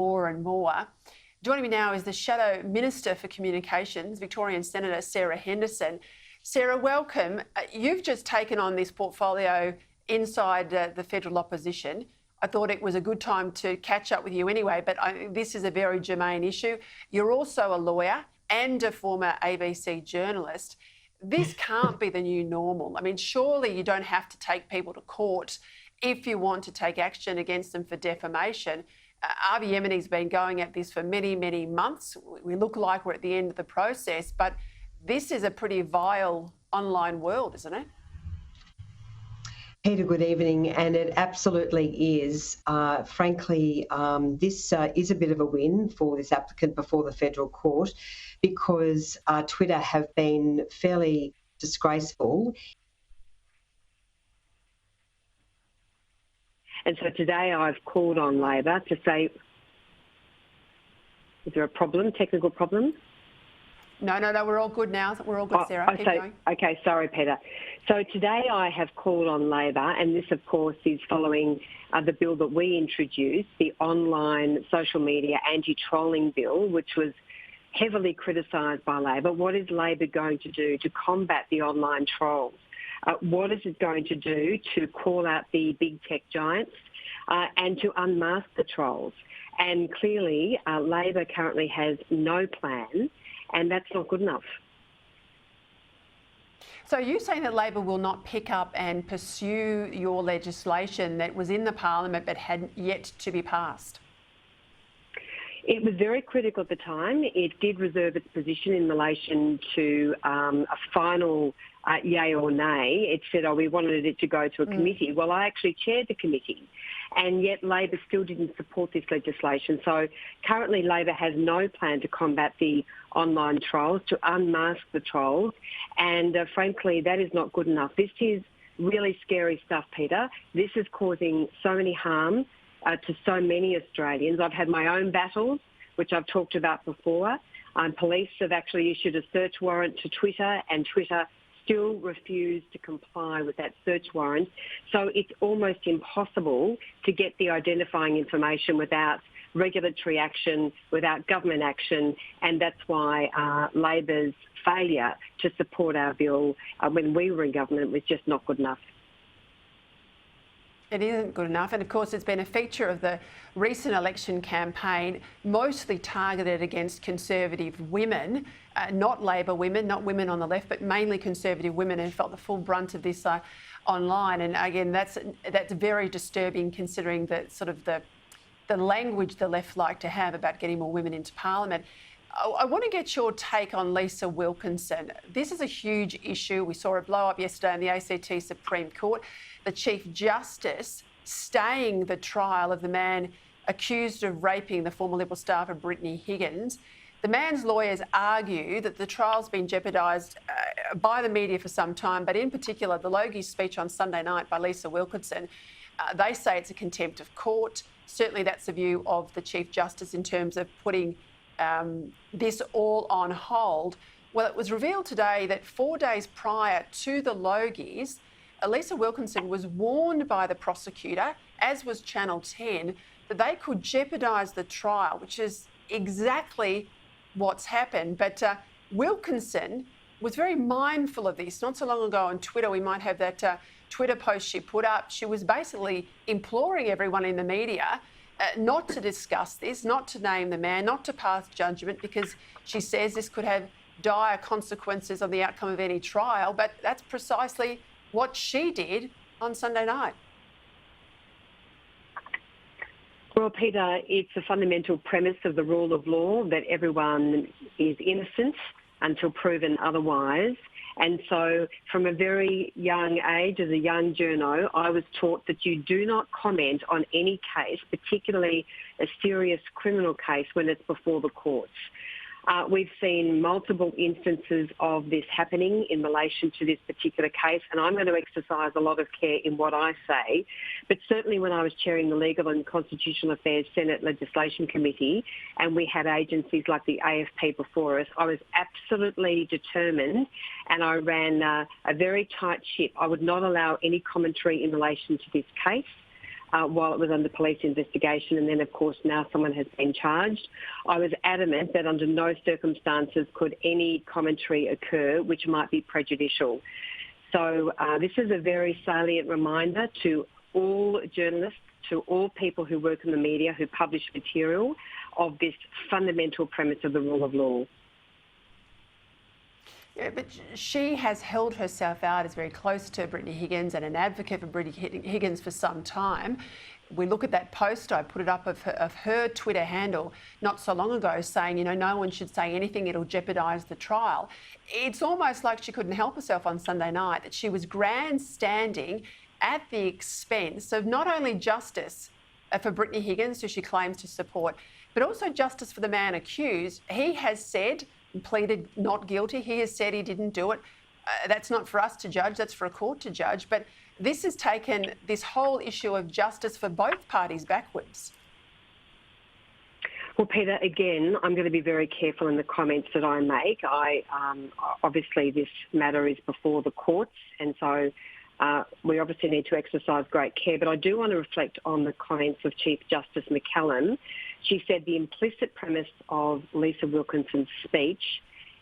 more and more. Joining me now is the Shadow Minister for Communications, Victorian Senator Sarah Henderson. Sarah, welcome. You've just taken on this portfolio inside the federal opposition. I thought it was a good time to catch up with you anyway, but this is a very germane issue. You're also a lawyer and a former ABC journalist. This can't be the new normal. I mean, surely you don't have to take people to court if you want to take action against them for defamation. Avi Yemeni's been going at this for many, many months. We look like we're at the end of the process, but this is a pretty vile online world, isn't it? Peter, good evening, and it absolutely is. Frankly, this is a bit of a win for this applicant before the federal court because Twitter have been fairly disgraceful. And so today I've called on Labor to say, is there a problem, technical problem? No, we're all good now. We're all good, Sarah. Keep going. Okay, sorry, Peter. So today I have called on Labor, and this, of course, is following the bill that we introduced, the online social media anti-trolling bill, which was heavily criticised by Labor. What is Labor going to do to combat the online trolls? What is it going to do to call out the big tech giants and to unmask the trolls? And clearly, Labor currently has no plan, and that's not good enough. So are you saying that Labor will not pick up and pursue your legislation that was in the Parliament but had yet to be passed? It was very critical at the time. It did reserve its position in relation to a final yay or nay. It said, we wanted it to go to a committee. Well, I actually chaired the committee, and yet Labor still didn't support this legislation. So currently Labor has no plan to combat the online trolls, to unmask the trolls, and frankly, that is not good enough. This is really scary stuff, Peter. This is causing so many harm to so many Australians. I've had my own battles, which I've talked about before. Police have actually issued a search warrant to Twitter, and Twitter still refused to comply with that search warrant. So it's almost impossible to get the identifying information without regulatory action, without government action, and that's why Labor's failure to support our bill when we were in government was just not good enough. It isn't good enough, and of course it's been a feature of the recent election campaign, mostly targeted against Conservative women, not Labor women, not women on the left, but mainly Conservative women, who felt the full brunt of this online. And again, that's very disturbing, considering the sort of the language the left like to have about getting more women into Parliament. I want to get your take on Lisa Wilkinson. This is a huge issue. We saw it blow up yesterday in the ACT Supreme Court. The Chief Justice staying the trial of the man accused of raping the former Liberal staffer Brittany Higgins. The man's lawyers argue that the trial's been jeopardised by the media for some time, but in particular the Logie's speech on Sunday night by Lisa Wilkinson. They say it's a contempt of court. Certainly that's the view of the Chief Justice in terms of putting this all on hold. Well, it was revealed today that 4 days prior to the Logies, Lisa Wilkinson was warned by the prosecutor, as was Channel 10, that they could jeopardise the trial, which is exactly what's happened. But Wilkinson was very mindful of this. Not so long ago on Twitter, we might have that Twitter post she put up. She was basically imploring everyone in the media not to discuss this, not to name the man, not to pass judgment, because she says this could have dire consequences on the outcome of any trial. But that's precisely what she did on Sunday night. Well, Peter, it's a fundamental premise of the rule of law that everyone is innocent until proven otherwise. And so from a very young age, as a young journo, I was taught that you do not comment on any case, particularly a serious criminal case, when it's before the courts. We've seen multiple instances of this happening in relation to this particular case, and I'm going to exercise a lot of care in what I say. But certainly when I was chairing the Legal and Constitutional Affairs Senate Legislation Committee, and we had agencies like the AFP before us, I was absolutely determined, and I ran a very tight ship. I would not allow any commentary in relation to this case. while it was under police investigation, and then, of course, now someone has been charged. I was adamant that under no circumstances could any commentary occur which might be prejudicial. So this is a very salient reminder to all journalists, to all people who work in the media, who publish material, of this fundamental premise of the rule of law. Yeah, but she has held herself out as very close to Brittany Higgins and an advocate for Brittany Higgins for some time. We look at that post, I put it up of her Twitter handle not so long ago saying, you know, no one should say anything, it'll jeopardise the trial. It's almost like she couldn't help herself on Sunday night, that she was grandstanding at the expense of not only justice for Brittany Higgins, who she claims to support, but also justice for the man accused. He has said, pleaded not guilty. He has said he didn't do it. That's not for us to judge, that's for a court to judge. But this has taken this whole issue of justice for both parties backwards. Well, Peta, again, I'm going to be very careful in the comments that I make. Obviously, this matter is before the courts, and so we obviously need to exercise great care. But I do want to reflect on the comments of Chief Justice McCallum. She said the implicit premise of Lisa Wilkinson's speech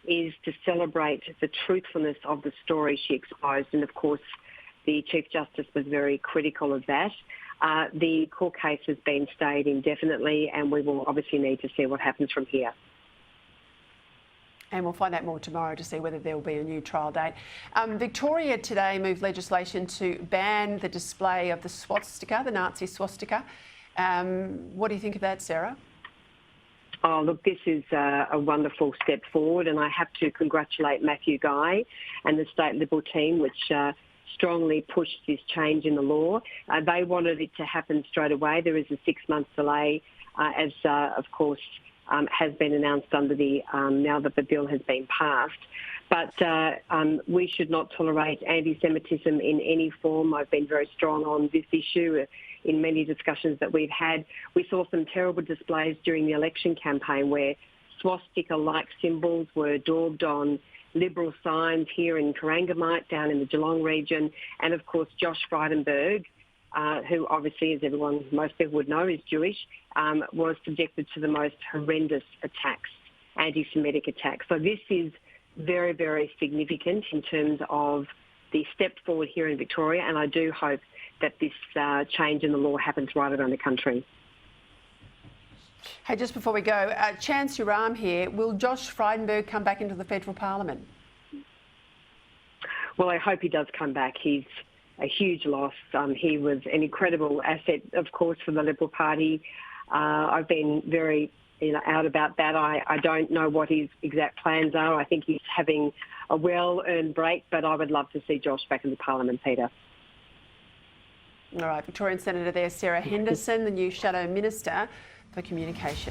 is to celebrate the truthfulness of the story she exposed. And, of course, the Chief Justice was very critical of that. The court case has been stayed indefinitely, and we will obviously need to see what happens from here. And we'll find out more tomorrow to see whether there will be a new trial date. Victoria today moved legislation to ban the display of the swastika, the Nazi swastika. What do you think of that, Sarah? Oh, look, this is a wonderful step forward, and I have to congratulate Matthew Guy and the State Liberal team, which strongly pushed this change in the law. They wanted it to happen straight away. There is a 6-month delay, as of course has been announced under the now that the bill has been passed. But we should not tolerate anti-Semitism in any form. I've been very strong on this issue in many discussions that we've had. We saw some terrible displays during the election campaign where swastika-like symbols were daubed on Liberal signs here in Corangamite, down in the Geelong region, and of course Josh Frydenberg, who obviously, as most people would know, is Jewish, was subjected to the most horrendous attacks, anti-Semitic attacks. So this is very, very significant in terms of the step forward here in Victoria, and I do hope that this change in the law happens right around the country. Hey, just before we go, Chance your arm here. Will Josh Frydenberg come back into the federal parliament? Well, I hope he does come back. He's a huge loss. He was an incredible asset, of course, for the Liberal Party. I've been very out about that. I don't know what his exact plans are. I think he's having a well-earned break, but I would love to see Josh back in the parliament, Peter. All right, Victorian Senator there, Sarah Henderson, the new Shadow Minister for Communication.